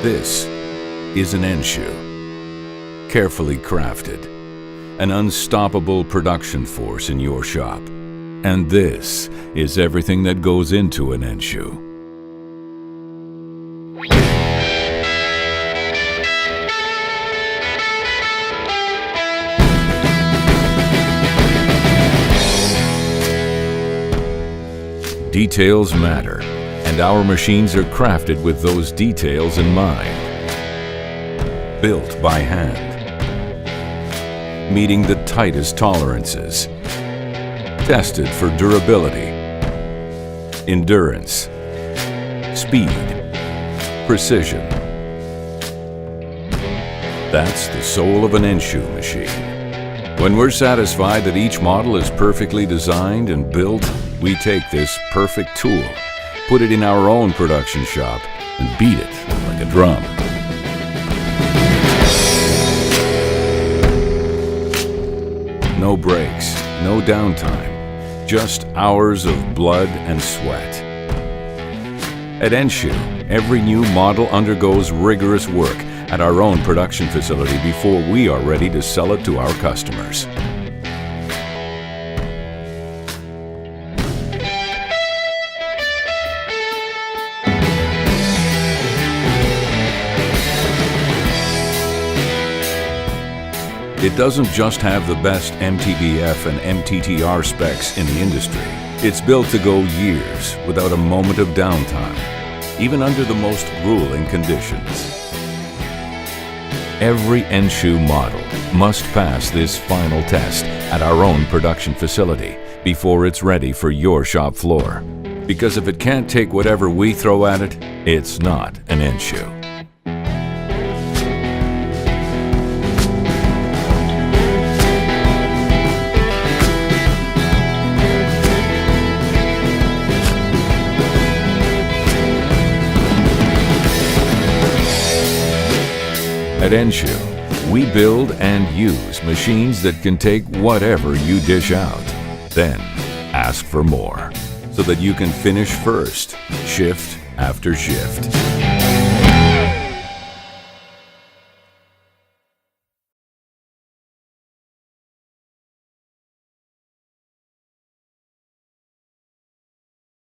This is an Enshu, carefully crafted, an unstoppable production force in your shop. And this is everything that goes into an Enshu. Details matter, and our machines are crafted with those details in mind. Built by hand, meeting the tightest tolerances, tested for durability, endurance, speed, precision. That's the soul of an Enshu machine. When we're satisfied that each model is perfectly designed and built, we take this perfect tool, put it in our own production shop, and beat it like a drum. No breaks, no downtime, just hours of blood and sweat. At Enshu, every new model undergoes rigorous work at our own production facility before we are ready to sell it to our customers. It doesn't just have the best MTBF and MTTR specs in the industry. It's built to go years without a moment of downtime, even under the most grueling conditions. Every Enshu model must pass this final test at our own production facility before it's ready for your shop floor. Because if it can't take whatever we throw at it, it's not an Enshu. At Enshu, we build and use machines that can take whatever you dish out. Then ask for more, so that you can finish first, shift after shift.